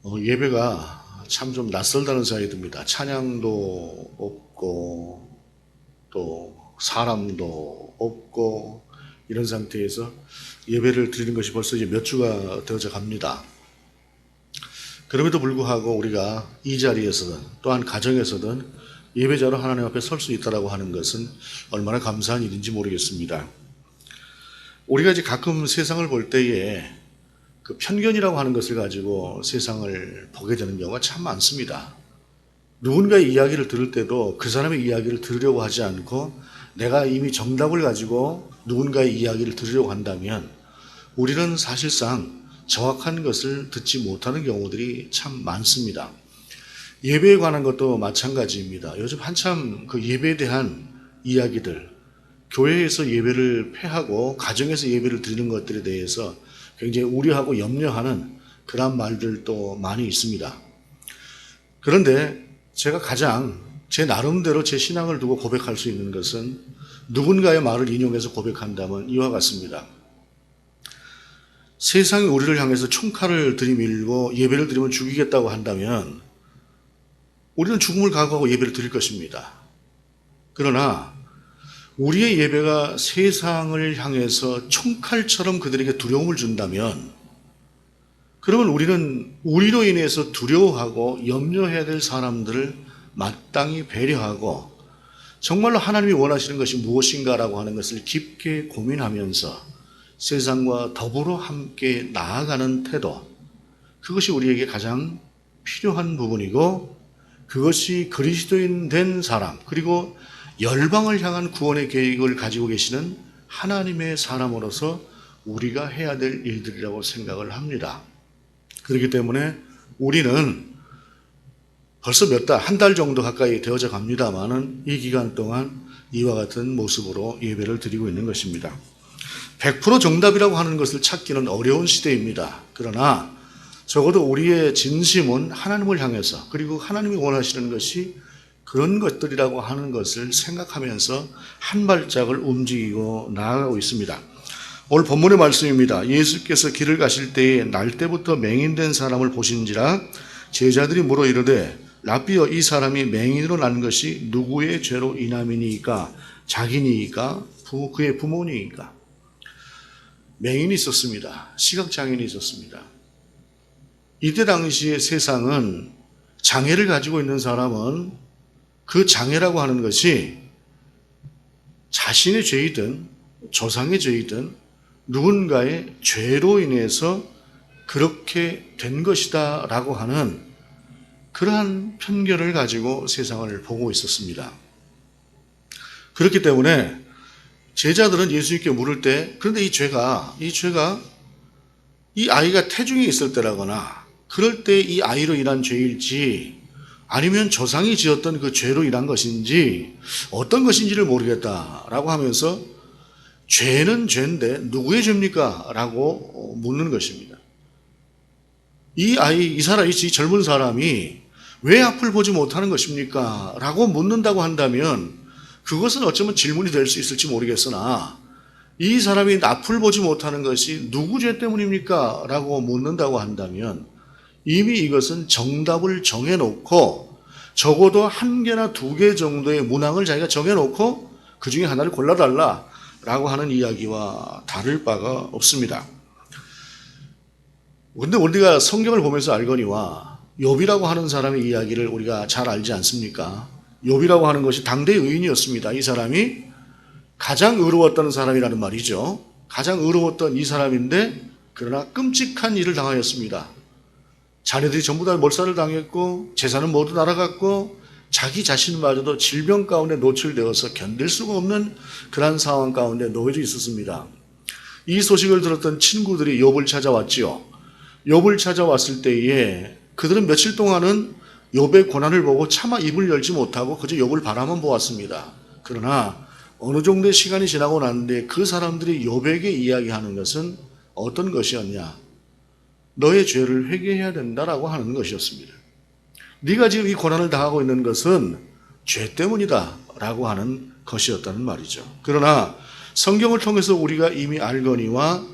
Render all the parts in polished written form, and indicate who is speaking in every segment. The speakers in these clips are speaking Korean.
Speaker 1: 예배가 참 좀 낯설다는 생각이 듭니다. 찬양도 없고 또 사람도 없고 이런 상태에서 예배를 드리는 것이 벌써 이제 몇 주가 되어져 갑니다. 그럼에도 불구하고 우리가 이 자리에서든 또한 가정에서든 예배자로 하나님 앞에 설 수 있다라고 하는 것은 얼마나 감사한 일인지 모르겠습니다. 우리가 이제 가끔 세상을 볼 때에 그 편견이라고 하는 것을 가지고 세상을 보게 되는 경우가 참 많습니다. 누군가의 이야기를 들을 때도 그 사람의 이야기를 들으려고 하지 않고 내가 이미 정답을 가지고 누군가의 이야기를 들으려고 한다면 우리는 사실상 정확한 것을 듣지 못하는 경우들이 참 많습니다. 예배에 관한 것도 마찬가지입니다. 요즘 한참 그 예배에 대한 이야기들, 교회에서 예배를 폐하고 가정에서 예배를 드리는 것들에 대해서 굉장히 우려하고 염려하는 그런 말들도 많이 있습니다. 그런데 제가 가장 제 나름대로 제 신앙을 두고 고백할 수 있는 것은 누군가의 말을 인용해서 고백한다면 이와 같습니다. 세상이 우리를 향해서 총칼을 들이밀고 예배를 드리면 죽이겠다고 한다면 우리는 죽음을 각오하고 예배를 드릴 것입니다. 그러나 우리의 예배가 세상을 향해서 총칼처럼 그들에게 두려움을 준다면 그러면 우리는 우리로 인해서 두려워하고 염려해야 될 사람들을 마땅히 배려하고 정말로 하나님이 원하시는 것이 무엇인가라고 하는 것을 깊게 고민하면서 세상과 더불어 함께 나아가는 태도, 그것이 우리에게 가장 필요한 부분이고 그것이 그리스도인 된 사람, 그리고 열방을 향한 구원의 계획을 가지고 계시는 하나님의 사람으로서 우리가 해야 될 일들이라고 생각을 합니다. 그렇기 때문에 우리는 벌써 한 달 정도 가까이 되어져 갑니다만은 이 기간 동안 이와 같은 모습으로 예배를 드리고 있는 것입니다. 100% 정답이라고 하는 것을 찾기는 어려운 시대입니다. 그러나 적어도 우리의 진심은 하나님을 향해서 그리고 하나님이 원하시는 것이 그런 것들이라고 하는 것을 생각하면서 한 발짝을 움직이고 나아가고 있습니다. 오늘 본문의 말씀입니다. 예수께서 길을 가실 때에 날 때부터 맹인된 사람을 보신지라 제자들이 물어 이르되 라삐여 이 사람이 맹인으로 난 것이 누구의 죄로 인함이니까 자기니까 그의 부모니까. 맹인이 있었습니다. 시각장애인이 있었습니다. 이때 당시의 세상은 장애를 가지고 있는 사람은 그 장애라고 하는 것이 자신의 죄이든 조상의 죄이든 누군가의 죄로 인해서 그렇게 된 것이다 라고 하는 그러한 편견을 가지고 세상을 보고 있었습니다. 그렇기 때문에 제자들은 예수님께 물을 때 그런데 이 죄가 이 아이가 태중에 있을 때라거나 그럴 때 이 아이로 인한 죄일지 아니면 조상이 지었던 그 죄로 인한 것인지 어떤 것인지를 모르겠다라고 하면서 죄는 죄인데 누구의 죄입니까? 라고 묻는 것입니다. 이 젊은 사람이 왜 앞을 보지 못하는 것입니까? 라고 묻는다고 한다면 그것은 어쩌면 질문이 될 수 있을지 모르겠으나 이 사람이 앞을 보지 못하는 것이 누구 죄 때문입니까? 라고 묻는다고 한다면 이미 이것은 정답을 정해놓고 적어도 1개나 2개 정도의 문항을 자기가 정해놓고 그 중에 하나를 골라달라라고 하는 이야기와 다를 바가 없습니다. 그런데 우리가 성경을 보면서 알거니와 욥이라고 하는 사람의 이야기를 우리가 잘 알지 않습니까? 욥이라고 하는 것이 당대 의인이었습니다. 이 사람이 가장 의로웠던 사람이라는 말이죠. 가장 의로웠던 이 사람인데 그러나 끔찍한 일을 당하였습니다. 자녀들이 전부 다 몰살을 당했고 재산은 모두 날아갔고 자기 자신마저도 질병 가운데 노출되어서 견딜 수가 없는 그런 상황 가운데 놓여져 있었습니다. 이 소식을 들었던 친구들이 욥을 찾아왔지요. 욥을 찾아왔을 때에 그들은 며칠 동안은 욥의 고난을 보고 차마 입을 열지 못하고 그저 욥을 바라만 보았습니다. 그러나 어느 정도의 시간이 지나고 났는데 그 사람들이 욥에게 이야기하는 것은 어떤 것이었냐? 너의 죄를 회개해야 된다라고 하는 것이었습니다. 네가 지금 이 고난을 당하고 있는 것은 죄 때문이다 라고 하는 것이었다는 말이죠. 그러나 성경을 통해서 우리가 이미 알거니와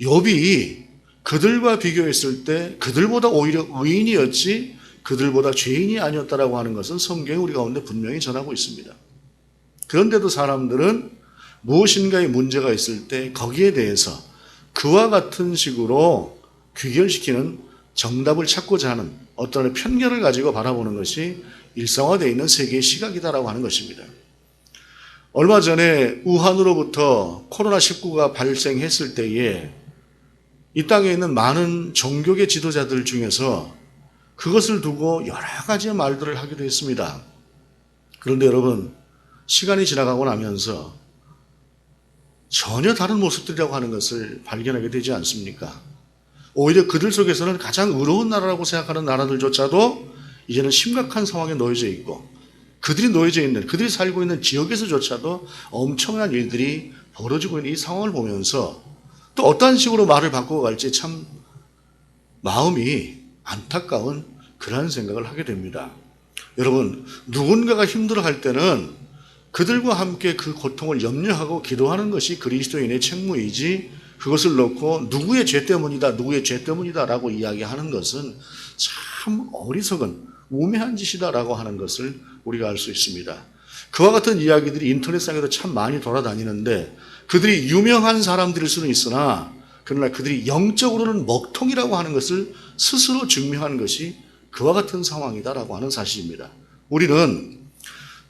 Speaker 1: 욥이 그들과 비교했을 때 그들보다 오히려 의인이었지 그들보다 죄인이 아니었다라고 하는 것은 성경이 우리 가운데 분명히 전하고 있습니다. 그런데도 사람들은 무엇인가의 문제가 있을 때 거기에 대해서 그와 같은 식으로 귀결시키는 정답을 찾고자 하는 어떤 편견을 가지고 바라보는 것이 일상화되어 있는 세계의 시각이다라고 하는 것입니다. 얼마 전에 우한으로부터 코로나19가 발생했을 때에 이 땅에 있는 많은 종교계 지도자들 중에서 그것을 두고 여러 가지 말들을 하기도 했습니다. 그런데 여러분, 시간이 지나가고 나면서 전혀 다른 모습들이라고 하는 것을 발견하게 되지 않습니까? 오히려 그들 속에서는 가장 의로운 나라라고 생각하는 나라들조차도 이제는 심각한 상황에 놓여져 있고 그들이 살고 있는 지역에서조차도 엄청난 일들이 벌어지고 있는 이 상황을 보면서 또 어떤 식으로 말을 바꾸어 갈지 참 마음이 안타까운 그러한 생각을 하게 됩니다. 여러분, 누군가가 힘들어할 때는 그들과 함께 그 고통을 염려하고 기도하는 것이 그리스도인의 책무이지 그것을 놓고 누구의 죄 때문이다 라고 이야기하는 것은 참 어리석은 우매한 짓이다라고 하는 것을 우리가 알 수 있습니다. 그와 같은 이야기들이 인터넷상에도 참 많이 돌아다니는데 그들이 유명한 사람들일 수는 있으나 그러나 그들이 영적으로는 먹통이라고 하는 것을 스스로 증명하는 것이 그와 같은 상황이다라고 하는 사실입니다. 우리는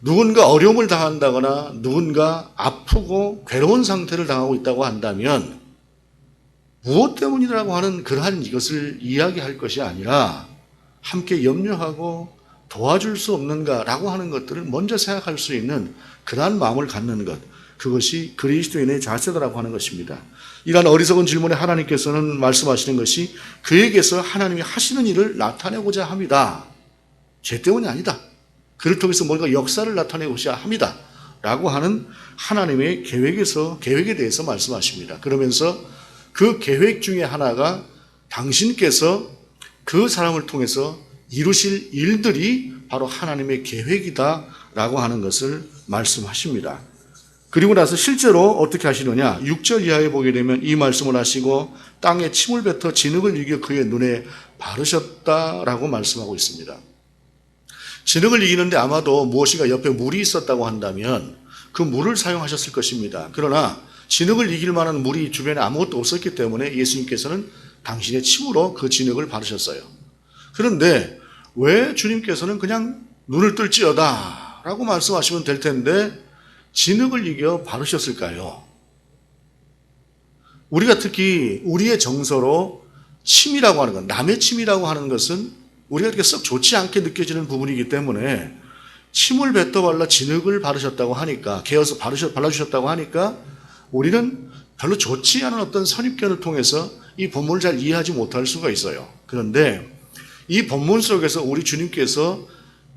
Speaker 1: 누군가 어려움을 당한다거나 누군가 아프고 괴로운 상태를 당하고 있다고 한다면 무엇 때문이라고 하는 그러한 이것을 이야기할 것이 아니라 함께 염려하고 도와줄 수 없는가라고 하는 것들을 먼저 생각할 수 있는 그러한 마음을 갖는 것, 그것이 그리스도인의 자세다라고 하는 것입니다. 이러한 어리석은 질문에 하나님께서는 말씀하시는 것이 그에게서 하나님이 하시는 일을 나타내고자 합니다. 죄 때문이 아니다. 그를 통해서 뭔가 역사를 나타내고자 합니다. 라고 하는 하나님의 계획에 대해서 말씀하십니다. 그러면서 그 계획 중에 하나가 당신께서 그 사람을 통해서 이루실 일들이 바로 하나님의 계획이다라고 하는 것을 말씀하십니다. 그리고 나서 실제로 어떻게 하시느냐? 6절 이하에 보게 되면 이 말씀을 하시고 땅에 침을 뱉어 진흙을 이겨 그의 눈에 바르셨다라고 말씀하고 있습니다. 진흙을 이기는데 아마도 무엇인가 옆에 물이 있었다고 한다면 그 물을 사용하셨을 것입니다. 그러나 진흙을 이길 만한 물이 주변에 아무것도 없었기 때문에 예수님께서는 당신의 침으로 그 진흙을 바르셨어요. 그런데 왜 주님께서는 그냥 눈을 뜰지어다 라고 말씀하시면 될 텐데 진흙을 이겨 바르셨을까요? 우리가 특히 우리의 정서로 침이라고 하는 것, 남의 침이라고 하는 것은 우리가 그렇게 썩 좋지 않게 느껴지는 부분이기 때문에 침을 뱉어 발라 진흙을 바르셨다고 하니까, 개어서 발라주셨다고 하니까 우리는 별로 좋지 않은 어떤 선입견을 통해서 이 본문을 잘 이해하지 못할 수가 있어요. 그런데 이 본문 속에서 우리 주님께서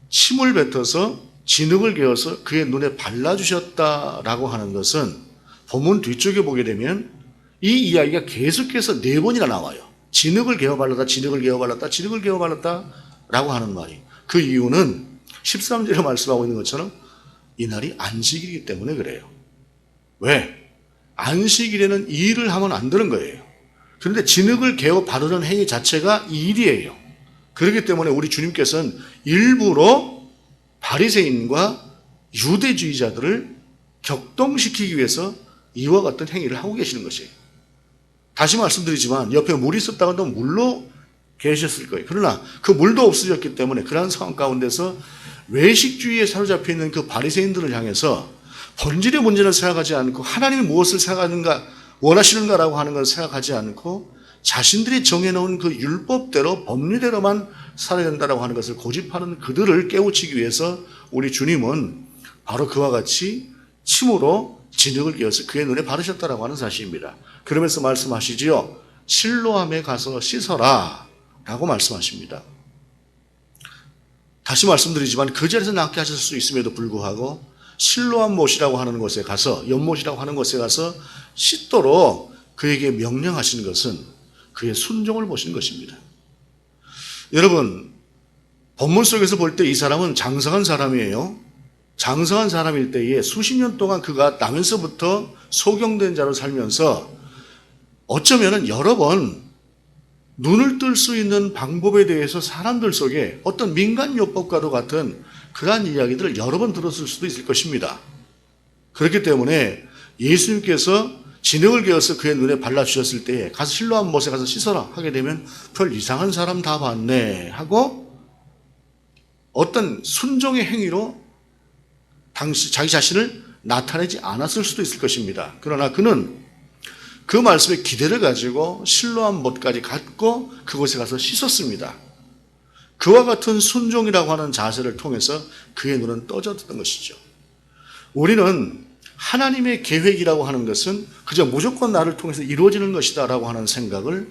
Speaker 1: 침을 뱉어서 진흙을 개어서 그의 눈에 발라주셨다라고 하는 것은 본문 뒤쪽에 보게 되면 이 이야기가 계속해서 4번이나 나와요. 진흙을 개어 발랐다, 진흙을 개어 발랐다, 진흙을 개어 발랐다 라고 하는 말이. 그 이유는 13절에 말씀하고 있는 것처럼 이날이 안식일이기 때문에 그래요. 왜? 안식일에는 이 일을 하면 안 되는 거예요. 그런데 진흙을 개어 바르는 행위 자체가 이 일이에요. 그렇기 때문에 우리 주님께서는 일부러 바리새인과 유대주의자들을 격동시키기 위해서 이와 같은 행위를 하고 계시는 것이에요. 다시 말씀드리지만 옆에 물이 있었다고 하면 물로 계셨을 거예요. 그러나 그 물도 없어졌기 때문에 그러한 상황 가운데서 외식주의에 사로잡혀 있는 그 바리새인들을 향해서 본질의 문제를 생각하지 않고 하나님이 무엇을 생각하는가, 원하시는가라고 하는 것을 생각하지 않고 자신들이 정해놓은 그 율법대로 법리대로만 살아야 된다고 하는 것을 고집하는 그들을 깨우치기 위해서 우리 주님은 바로 그와 같이 침으로 진흙을 끼워서 그의 눈에 바르셨다라고 하는 사실입니다. 그러면서 말씀하시지요. 실로암에 가서 씻어라 라고 말씀하십니다. 다시 말씀드리지만 그 자리에서 낫게 하셨을 수 있음에도 불구하고 실로암 못이라고 하는 곳에 가서, 연못이라고 하는 곳에 가서 씻도록 그에게 명령하신 것은 그의 순종을 보신 것입니다. 여러분, 본문 속에서 볼 때 이 사람은 장성한 사람이에요. 장성한 사람일 때에 수십 년 동안 그가 나면서부터 소경된 자로 살면서 어쩌면은 여러 번 눈을 뜰 수 있는 방법에 대해서 사람들 속에 어떤 민간요법과도 같은 그러한 이야기들을 여러 번 들었을 수도 있을 것입니다. 그렇기 때문에 예수님께서 진흙을 개어서 그의 눈에 발라주셨을 때에 가서 실로암 못에 가서 씻어라 하게 되면 별 이상한 사람 다 봤네 하고 어떤 순종의 행위로 자기 자신을 나타내지 않았을 수도 있을 것입니다. 그러나 그는 그 말씀에 기대를 가지고 실로암 못까지 갔고 그곳에 가서 씻었습니다. 그와 같은 순종이라고 하는 자세를 통해서 그의 눈은 떠졌던 것이죠. 우리는 하나님의 계획이라고 하는 것은 그저 무조건 나를 통해서 이루어지는 것이다 라고 하는 생각을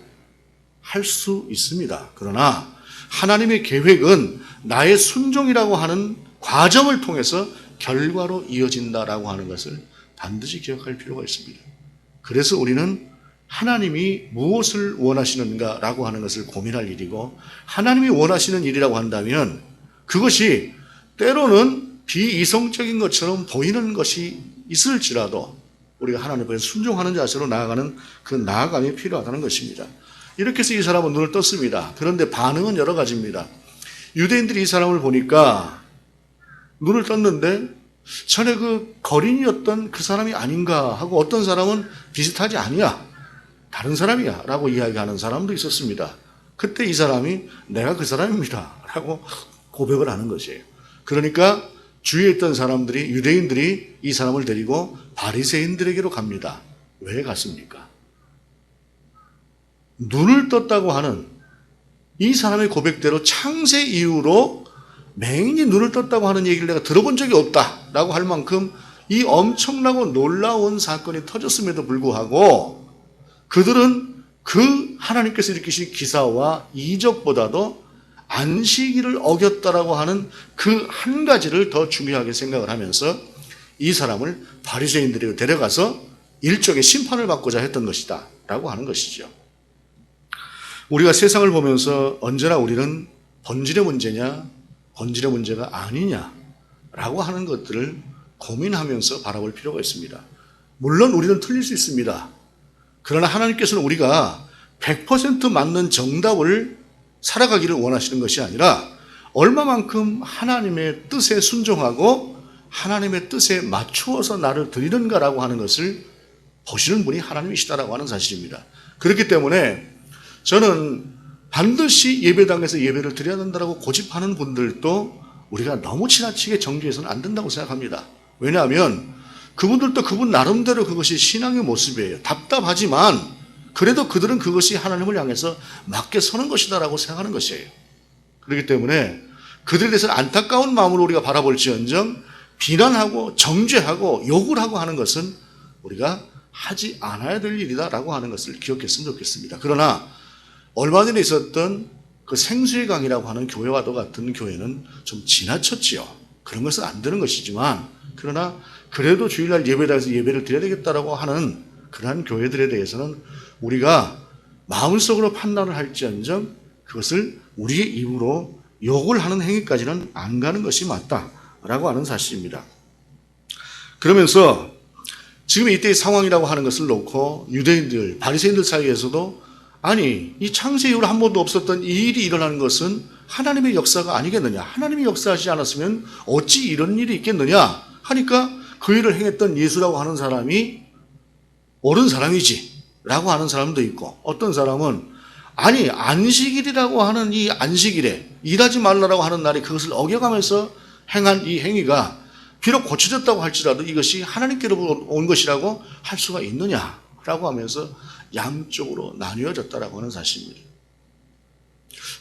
Speaker 1: 할 수 있습니다. 그러나 하나님의 계획은 나의 순종이라고 하는 과정을 통해서 결과로 이어진다라고 하는 것을 반드시 기억할 필요가 있습니다. 그래서 우리는 하나님이 무엇을 원하시는가라고 하는 것을 고민할 일이고 하나님이 원하시는 일이라고 한다면 그것이 때로는 비이성적인 것처럼 보이는 것이 있을지라도 우리가 하나님 앞에 순종하는 자세로 나아가는 그 나아감이 필요하다는 것입니다. 이렇게 해서 이 사람은 눈을 떴습니다. 그런데 반응은 여러 가지입니다. 유대인들이 이 사람을 보니까 눈을 떴는데 전에 그 거린이었던 그 사람이 아닌가 하고 어떤 사람은 비슷하지 아니야 다른 사람이야 라고 이야기하는 사람도 있었습니다. 그때 이 사람이 내가 그 사람입니다 라고 고백을 하는 것이에요. 그러니까 주위에 있던 사람들이 유대인들이 이 사람을 데리고 바리새인들에게로 갑니다. 왜 갔습니까? 눈을 떴다고 하는 이 사람의 고백대로 창세 이후로 맹인이 눈을 떴다고 하는 얘기를 내가 들어본 적이 없다라고 할 만큼 이 엄청나고 놀라운 사건이 터졌음에도 불구하고 그들은 그 하나님께서 일으키신 기사와 이적보다도 안식일을 어겼다라고 하는 그 한 가지를 더 중요하게 생각을 하면서 이 사람을 바리새인들에게 데려가서 일종의 심판을 받고자 했던 것이다 라고 하는 것이죠. 우리가 세상을 보면서 언제나 우리는 본질의 문제냐 본질의 문제가 아니냐라고 하는 것들을 고민하면서 바라볼 필요가 있습니다. 물론 우리는 틀릴 수 있습니다. 그러나 하나님께서는 우리가 100% 맞는 정답을 살아가기를 원하시는 것이 아니라 얼마만큼 하나님의 뜻에 순종하고 하나님의 뜻에 맞추어서 나를 드리는가라고 하는 것을 보시는 분이 하나님이시다라고 하는 사실입니다. 그렇기 때문에 저는 반드시 예배당에서 예배를 드려야 된다고 고집하는 분들도 우리가 너무 지나치게 정죄해서는 안 된다고 생각합니다. 왜냐하면 그분들도 그분 나름대로 그것이 신앙의 모습이에요. 답답하지만 그래도 그들은 그것이 하나님을 향해서 맞게 서는 것이다라고 생각하는 것이에요. 그렇기 때문에 그들에 대해서는 안타까운 마음으로 우리가 바라볼지언정 비난하고 정죄하고 욕을 하고 하는 것은 우리가 하지 않아야 될 일이다라고 하는 것을 기억했으면 좋겠습니다. 그러나 얼마 전에 있었던 그 생수의 강이라고 하는 교회와도 같은 교회는 좀 지나쳤지요. 그런 것은 안 되는 것이지만 그러나 그래도 주일날 예배당에서 예배를 드려야 되겠다라고 하는 그러한 교회들에 대해서는 우리가 마음속으로 판단을 할지언정 그것을 우리의 입으로 욕을 하는 행위까지는 안 가는 것이 맞다라고 하는 사실입니다. 그러면서 지금 이때의 상황이라고 하는 것을 놓고 유대인들, 바리새인들 사이에서도 아니 이 창세 이후로 한 번도 없었던 이 일이 일어나는 것은 하나님의 역사가 아니겠느냐, 하나님이 역사하지 않았으면 어찌 이런 일이 있겠느냐 하니까 그 일을 행했던 예수라고 하는 사람이 옳은 사람이지 라고 하는 사람도 있고 어떤 사람은 아니 안식일이라고 하는 이 안식일에 일하지 말라라고 하는 날에 그것을 어겨가면서 행한 이 행위가 비록 고쳐졌다고 할지라도 이것이 하나님께로부터 온 것이라고 할 수가 있느냐라고 하면서 양쪽으로 나뉘어졌다라고 하는 사실입니다.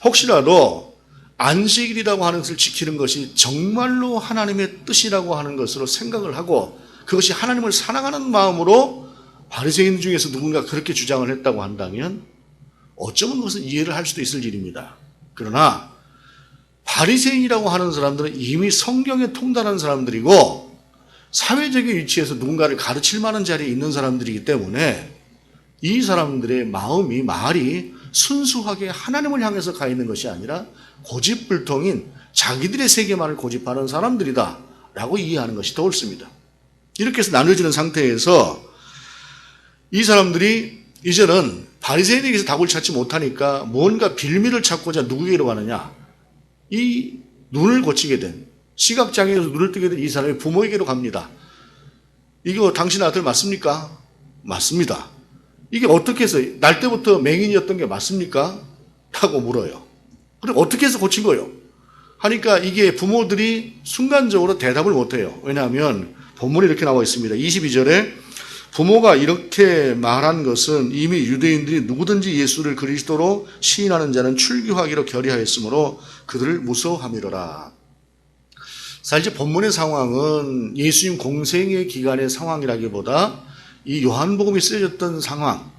Speaker 1: 혹시라도 안식일이라고 하는 것을 지키는 것이 정말로 하나님의 뜻이라고 하는 것으로 생각을 하고 그것이 하나님을 사랑하는 마음으로 바리새인 중에서 누군가 그렇게 주장을 했다고 한다면 어쩌면 그것은 이해를 할 수도 있을 일입니다. 그러나 바리새인이라고 하는 사람들은 이미 성경에 통달한 사람들이고 사회적인 위치에서 누군가를 가르칠 만한 자리에 있는 사람들이기 때문에 이 사람들의 마음이 말이 순수하게 하나님을 향해서 가 있는 것이 아니라 고집불통인 자기들의 세계만을 고집하는 사람들이다 라고 이해하는 것이 더 옳습니다. 이렇게 해서 나눠지는 상태에서 이 사람들이 이제는 바리새인에게서 답을 찾지 못하니까 뭔가 빌미를 찾고자 누구에게로 가느냐? 이 눈을 고치게 된, 시각장애에서 눈을 뜨게 된 이 사람이 부모에게로 갑니다. 이거 당신 아들 맞습니까? 맞습니다. 이게 어떻게 해서 날 때부터 맹인이었던 게 맞습니까? 하고 물어요. 그럼 어떻게 해서 고친 거예요? 하니까 이게 부모들이 순간적으로 대답을 못해요. 왜냐하면 본문에 이렇게 나와 있습니다. 22절에 부모가 이렇게 말한 것은 이미 유대인들이 누구든지 예수를 그리스도로 시인하는 자는 출교하기로 결의하였으므로 그들을 무서워함이로라. 사실 본문의 상황은 예수님 공생의 기간의 상황이라기보다 이 요한복음이 쓰여졌던 상황,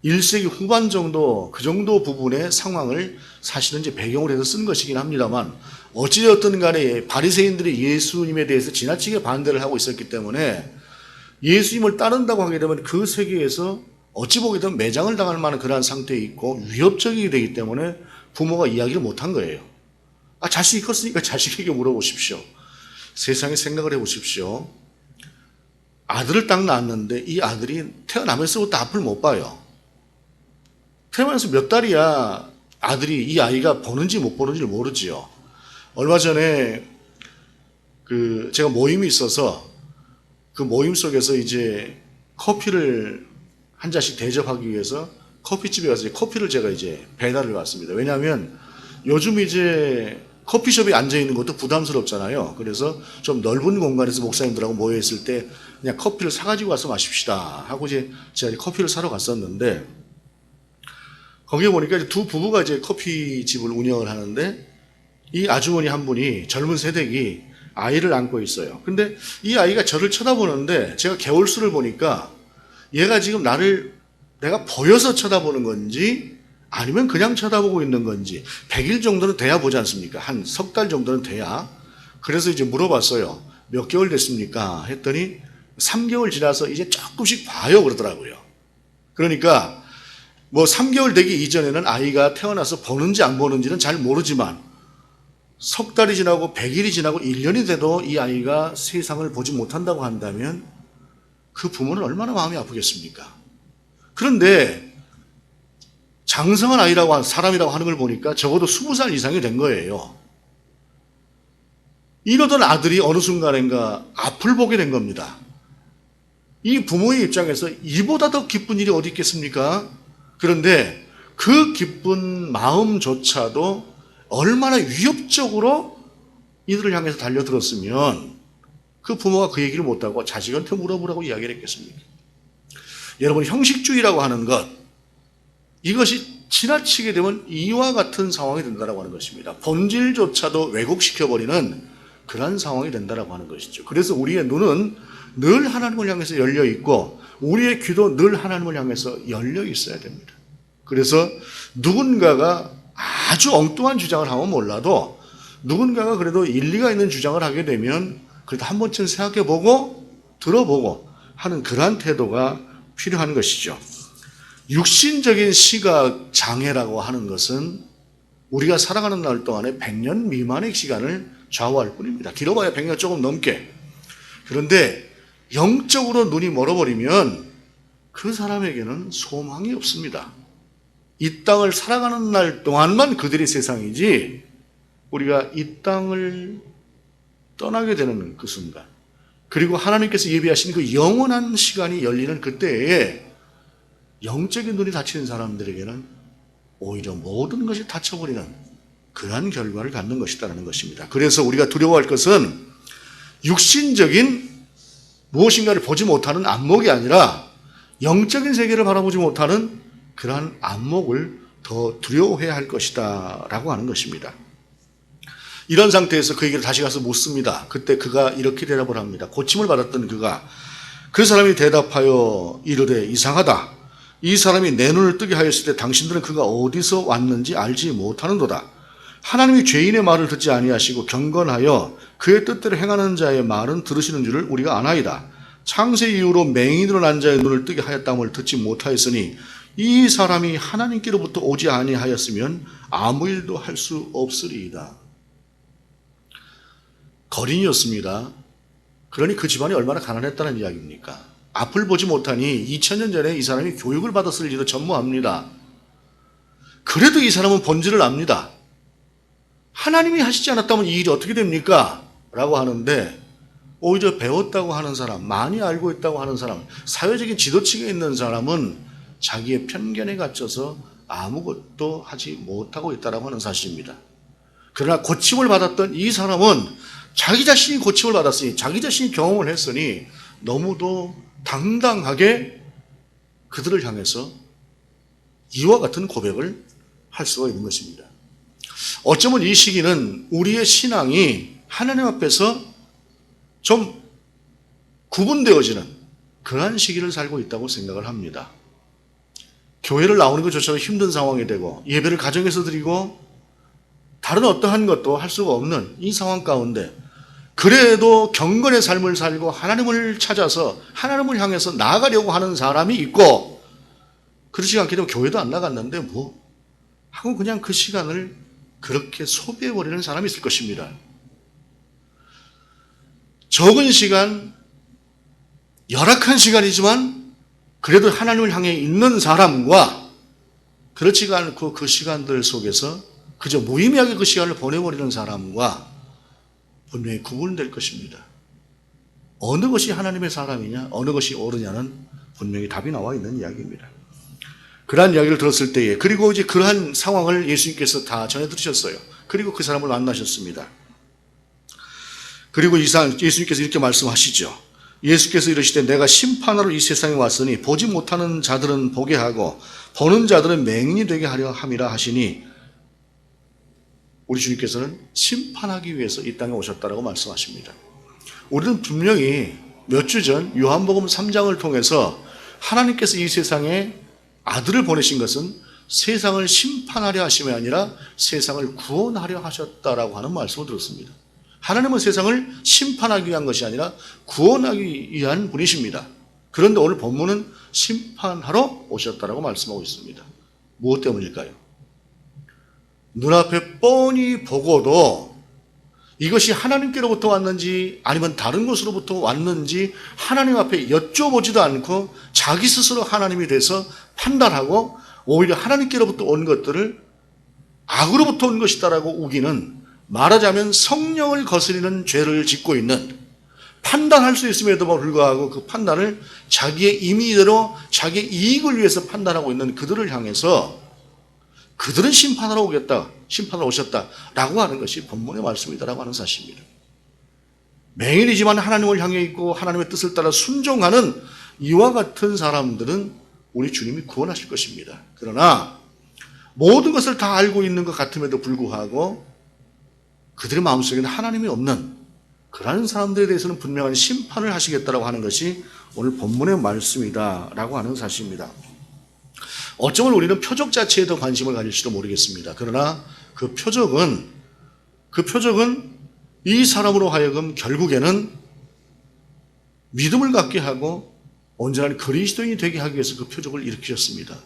Speaker 1: 1세기 후반 정도, 그 정도 부분의 상황을 사실은 이제 배경으로 해서 쓴 것이긴 합니다만, 어찌되었든 간에 바리새인들이 예수님에 대해서 지나치게 반대를 하고 있었기 때문에 예수님을 따른다고 하게 되면 그 세계에서 어찌 보게 되면 매장을 당할 만한 그러한 상태에 있고 위협적이게 되기 때문에 부모가 이야기를 못한 거예요. 자식이 컸으니까 자식에게 물어보십시오. 세상에 생각을 해보십시오. 아들을 딱 낳았는데 이 아들이 태어나면서부터 앞을 못 봐요. 태어나면서 몇 달이야 아들이 이 아이가 보는지 못 보는지를 모르지요. 얼마 전에 제가 모임이 있어서 그 모임 속에서 이제 커피를 한 잔씩 대접하기 위해서 커피집에 가서 커피를 제가 이제 배달을 왔습니다. 왜냐하면 요즘 이제 커피숍에 앉아 있는 것도 부담스럽잖아요. 그래서 좀 넓은 공간에서 목사님들하고 모여 있을 때 그냥 커피를 사가지고 와서 마십시다 하고 이제 제가 커피를 사러 갔었는데, 거기에 보니까 이제 두 부부가 이제 커피집을 운영을 하는데 이 아주머니 한 분이 젊은 새댁이 아이를 안고 있어요. 근데 이 아이가 저를 쳐다보는데 제가 개월수를 보니까 얘가 지금 내가 보여서 쳐다보는 건지 아니면 그냥 쳐다보고 있는 건지 100일 정도는 돼야 보지 않습니까? 한 석 달 정도는 돼야. 그래서 이제 물어봤어요. 몇 개월 됐습니까? 했더니 3개월 지나서 이제 조금씩 봐요 그러더라고요. 그러니까 뭐 3개월 되기 이전에는 아이가 태어나서 보는지 안 보는지는 잘 모르지만 석 달이 지나고 100일이 지나고 1년이 돼도 이 아이가 세상을 보지 못한다고 한다면 그 부모는 얼마나 마음이 아프겠습니까? 그런데 장성한 아이라고 사람이라고 하는 걸 보니까 적어도 20살 이상이 된 거예요. 이러던 아들이 어느 순간인가 앞을 보게 된 겁니다. 이 부모의 입장에서 이보다 더 기쁜 일이 어디 있겠습니까? 그런데 그 기쁜 마음조차도 얼마나 위협적으로 이들을 향해서 달려들었으면 그 부모가 그 얘기를 못하고 자식한테 물어보라고 이야기를 했겠습니까? 여러분, 형식주의라고 하는 것, 이것이 지나치게 되면 이와 같은 상황이 된다고 하는 것입니다. 본질조차도 왜곡시켜버리는 그런 상황이 된다고 하는 것이죠. 그래서 우리의 눈은 늘 하나님을 향해서 열려 있고 우리의 귀도 늘 하나님을 향해서 열려 있어야 됩니다. 그래서 누군가가 아주 엉뚱한 주장을 하면 몰라도 누군가가 그래도 일리가 있는 주장을 하게 되면 그래도 한 번쯤 생각해보고 들어보고 하는 그러한 태도가 필요한 것이죠. 육신적인 시각 장애라고 하는 것은 우리가 살아가는 날 동안에 100년 미만의 시간을 좌우할 뿐입니다. 길어봐야 100년 조금 넘게. 그런데 영적으로 눈이 멀어버리면 그 사람에게는 소망이 없습니다. 이 땅을 살아가는 날 동안만 그들이 세상이지 우리가 이 땅을 떠나게 되는 그 순간, 그리고 하나님께서 예비하신 그 영원한 시간이 열리는 그때에 영적인 눈이 닫히는 사람들에게는 오히려 모든 것이 닫혀버리는 그러한 결과를 갖는 것이다라는 것입니다. 그래서 우리가 두려워할 것은 육신적인 무엇인가를 보지 못하는 안목이 아니라 영적인 세계를 바라보지 못하는 그러한 안목을 더 두려워해야 할 것이다 라고 하는 것입니다. 이런 상태에서 그에게 다시 가서 묻습니다. 그때 그가 이렇게 대답을 합니다. 고침을 받았던 그가, 그 사람이 대답하여 이르되 이상하다. 이 사람이 내 눈을 뜨게 하였을 때 당신들은 그가 어디서 왔는지 알지 못하는도다. 하나님이 죄인의 말을 듣지 아니하시고 경건하여 그의 뜻대로 행하는 자의 말은 들으시는 줄을 우리가 아나이다. 창세 이후로 맹인으로 난 자의 눈을 뜨게 하였다함을 듣지 못하였으니 이 사람이 하나님께로부터 오지 아니하였으면 아무 일도 할 수 없으리이다. 거린이었습니다. 그러니 그 집안이 얼마나 가난했다는 이야기입니까? 앞을 보지 못하니 2000년 전에 이 사람이 교육을 받았을 리도 전무합니다. 그래도 이 사람은 본질을 압니다. 하나님이 하시지 않았다면 이 일이 어떻게 됩니까? 라고 하는데 오히려 배웠다고 하는 사람, 많이 알고 있다고 하는 사람, 사회적인 지도층에 있는 사람은 자기의 편견에 갇혀서 아무것도 하지 못하고 있다고 하는 사실입니다. 그러나 고침을 받았던 이 사람은 자기 자신이 고침을 받았으니, 자기 자신이 경험을 했으니 너무도 당당하게 그들을 향해서 이와 같은 고백을 할 수가 있는 것입니다. 어쩌면 이 시기는 우리의 신앙이 하나님 앞에서 좀 구분되어지는 그러한 시기를 살고 있다고 생각을 합니다. 교회를 나오는 것조차도 힘든 상황이 되고 예배를 가정에서 드리고 다른 어떠한 것도 할 수가 없는 이 상황 가운데 그래도 경건의 삶을 살고 하나님을 찾아서 하나님을 향해서 나아가려고 하는 사람이 있고 그렇지 않게 되면 교회도 안 나갔는데 뭐 하고 그냥 그 시간을 그렇게 소비해버리는 사람이 있을 것입니다. 적은 시간, 열악한 시간이지만 그래도 하나님을 향해 있는 사람과 그렇지가 않고 그 시간들 속에서 그저 무의미하게 그 시간을 보내버리는 사람과 분명히 구분될 것입니다. 어느 것이 하나님의 사람이냐, 어느 것이 옳으냐는 분명히 답이 나와 있는 이야기입니다. 그러한 이야기를 들었을 때에, 그리고 이제 그러한 상황을 예수님께서 다 전해 들으셨어요. 그리고 그 사람을 만나셨습니다. 그리고 예수님께서 이렇게 말씀하시죠. 예수께서 이르시되 내가 심판하러 이 세상에 왔으니 보지 못하는 자들은 보게 하고 보는 자들은 맹인이 되게 하려 함이라 하시니, 우리 주님께서는 심판하기 위해서 이 땅에 오셨다라고 말씀하십니다. 우리는 분명히 몇 주 전 요한복음 3장을 통해서 하나님께서 이 세상에 아들을 보내신 것은 세상을 심판하려 하심이 아니라 세상을 구원하려 하셨다라고 하는 말씀을 들었습니다. 하나님은 세상을 심판하기 위한 것이 아니라 구원하기 위한 분이십니다. 그런데 오늘 본문은 심판하러 오셨다라고 말씀하고 있습니다. 무엇 때문일까요? 눈앞에 뻔히 보고도 이것이 하나님께로부터 왔는지 아니면 다른 곳으로부터 왔는지 하나님 앞에 여쭤보지도 않고 자기 스스로 하나님이 돼서 판단하고 오히려 하나님께로부터 온 것들을 악으로부터 온 것이다라고 우기는, 말하자면 성령을 거스리는 죄를 짓고 있는, 판단할 수 있음에도 불구하고 그 판단을 자기의 임의대로 자기의 이익을 위해서 판단하고 있는 그들을 향해서 그들은 심판하러 오겠다, 심판하러 오셨다라고 하는 것이 본문의 말씀이다라고 하는 사실입니다. 맹인이지만 하나님을 향해 있고 하나님의 뜻을 따라 순종하는 이와 같은 사람들은 우리 주님이 구원하실 것입니다. 그러나 모든 것을 다 알고 있는 것 같음에도 불구하고 그들의 마음속에는 하나님이 없는 그러한 사람들에 대해서는 분명한 심판을 하시겠다라고 하는 것이 오늘 본문의 말씀이다라고 하는 사실입니다. 어쩌면 우리는 표적 자체에 더 관심을 가질지도 모르겠습니다. 그러나 그 표적은 이 사람으로 하여금 결국에는 믿음을 갖게 하고 온전한 그리스도인이 되게 하기 위해서 그 표적을 일으키셨습니다.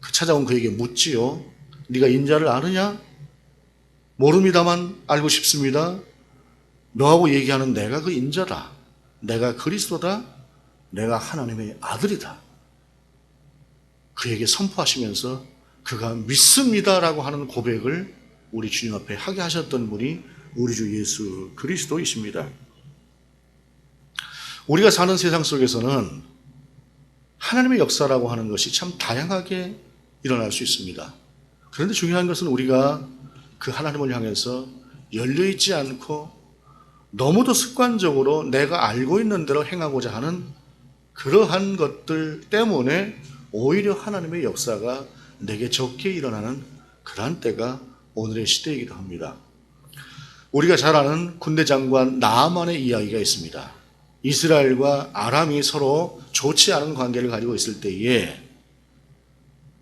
Speaker 1: 그 찾아온 그에게 묻지요. 네가 인자를 아느냐? 모릅니다만 알고 싶습니다. 너하고 얘기하는 내가 그 인자다. 내가 그리스도다. 내가 하나님의 아들이다. 그에게 선포하시면서 그가 믿습니다라고 하는 고백을 우리 주님 앞에 하게 하셨던 분이 우리 주 예수 그리스도이십니다. 우리가 사는 세상 속에서는 하나님의 역사라고 하는 것이 참 다양하게 일어날 수 있습니다. 그런데 중요한 것은 우리가 그 하나님을 향해서 열려있지 않고 너무도 습관적으로 내가 알고 있는 대로 행하고자 하는 그러한 것들 때문에 오히려 하나님의 역사가 내게 적게 일어나는 그러한 때가 오늘의 시대이기도 합니다. 우리가 잘 아는 군대 장관 나아만의 이야기가 있습니다. 이스라엘과 아람이 서로 좋지 않은 관계를 가지고 있을 때에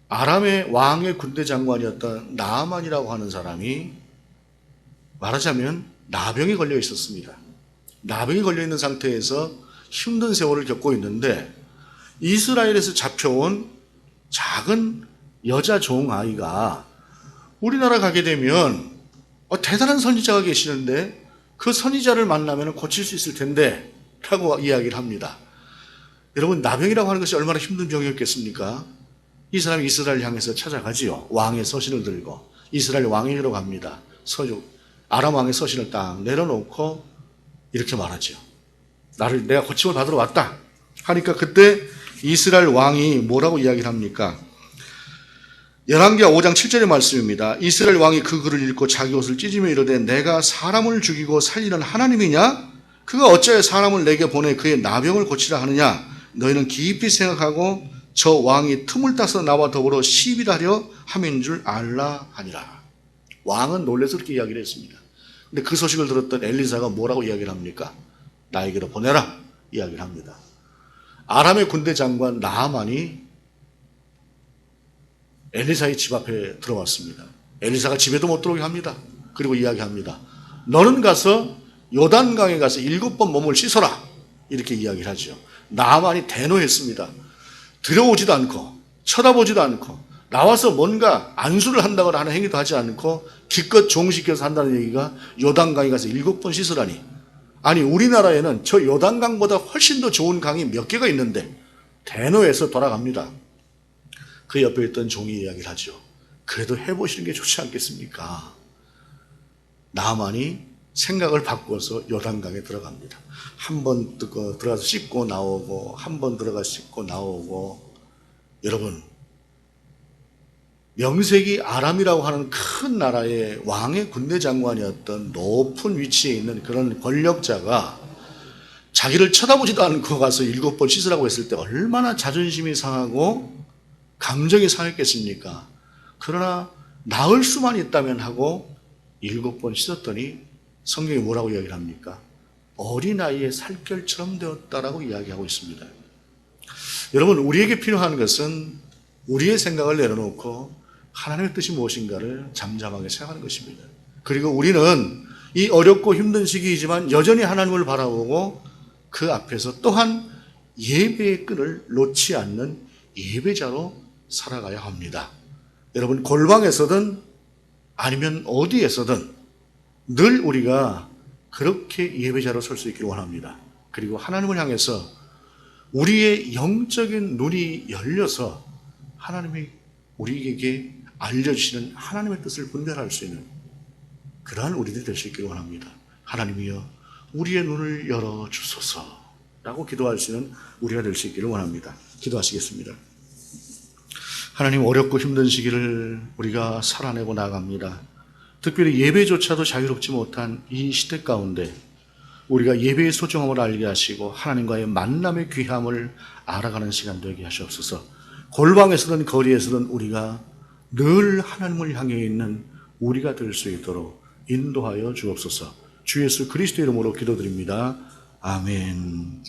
Speaker 1: 아람의 왕의 군대 장관이었던 나아만이라고 하는 사람이 말하자면 나병에 걸려 있었습니다. 나병에 걸려 있는 상태에서 힘든 세월을 겪고 있는데 이스라엘에서 잡혀온 작은 여자 종아이가 우리나라 가게 되면 대단한 선지자가 계시는데 그 선지자를 만나면 고칠 수 있을 텐데 라고 이야기를 합니다. 여러분, 나병이라고 하는 것이 얼마나 힘든 병이었겠습니까? 이 사람이 이스라엘 향해서 찾아가지요. 왕의 서신을 들고 이스라엘 왕에게로 갑니다. 아람 왕의 서신을 딱 내려놓고 이렇게 말하죠. 내가 고침을 받으러 왔다 하니까 그때 이스라엘 왕이 뭐라고 이야기를 합니까? 열왕기하 5장 7절의 말씀입니다. 이스라엘 왕이 그 글을 읽고 자기 옷을 찢으며 이르되 내가 사람을 죽이고 살리는 하나님이냐? 그가 어찌하여 사람을 내게 보내 그의 나병을 고치라 하느냐? 너희는 깊이 생각하고 저 왕이 틈을 따서 나와 더불어 시비하려 함인 줄 알라 하니라. 왕은 놀라서 그렇게 이야기를 했습니다. 근데 그 소식을 들었던 엘리사가 뭐라고 이야기를 합니까? 나에게로 보내라 이야기를 합니다. 아람의 군대 장관 나아만이 엘리사의 집 앞에 들어왔습니다. 엘리사가 집에도 못 들어오게 합니다. 그리고 이야기합니다. 너는 가서 요단강에 가서 7번 몸을 씻어라 이렇게 이야기를 하죠. 나아만이 대노했습니다. 들어오지도 않고 쳐다보지도 않고 나와서 뭔가 안수를 한다거나 하는 행위도 하지 않고 기껏 종시켜서 한다는 얘기가 요단강에 가서 7번 씻으라니. 아니, 우리나라에는 저 요단강보다 훨씬 더 좋은 강이 몇 개가 있는데 대노해서 돌아갑니다. 그 옆에 있던 종이 이야기를 하죠. 그래도 해보시는 게 좋지 않겠습니까? 나만이 생각을 바꿔서 요단강에 들어갑니다. 한 번 들어가서 씻고 나오고 한 번 들어가서 씻고 나오고. 여러분, 명색이 아람이라고 하는 큰 나라의 왕의 군대 장관이었던 높은 위치에 있는 그런 권력자가 자기를 쳐다보지도 않고 가서 7번 씻으라고 했을 때 얼마나 자존심이 상하고 감정이 상했겠습니까? 그러나 나을 수만 있다면 하고 7번 씻었더니 성경이 뭐라고 이야기를 합니까? 어린아이의 살결처럼 되었다라고 이야기하고 있습니다. 여러분, 우리에게 필요한 것은 우리의 생각을 내려놓고 하나님의 뜻이 무엇인가를 잠잠하게 생각하는 것입니다. 그리고 우리는 이 어렵고 힘든 시기이지만 여전히 하나님을 바라보고 그 앞에서 또한 예배의 끈을 놓지 않는 예배자로 살아가야 합니다. 여러분, 골방에서든 아니면 어디에서든 늘 우리가 그렇게 예배자로 설 수 있기를 원합니다. 그리고 하나님을 향해서 우리의 영적인 눈이 열려서 하나님이 우리에게 알려주시는 하나님의 뜻을 분별할 수 있는 그러한 우리들이 될 수 있기를 원합니다. 하나님이여 우리의 눈을 열어주소서 라고 기도할 수 있는 우리가 될 수 있기를 원합니다. 기도하시겠습니다. 하나님, 어렵고 힘든 시기를 우리가 살아내고 나갑니다. 특별히 예배조차도 자유롭지 못한 이 시대 가운데 우리가 예배의 소중함을 알게 하시고 하나님과의 만남의 귀함을 알아가는 시간 되게 하시옵소서. 골방에서든 거리에서든 우리가 늘 하나님을 향해 있는 우리가 될 수 있도록 인도하여 주옵소서. 주 예수 그리스도 이름으로 기도드립니다. 아멘.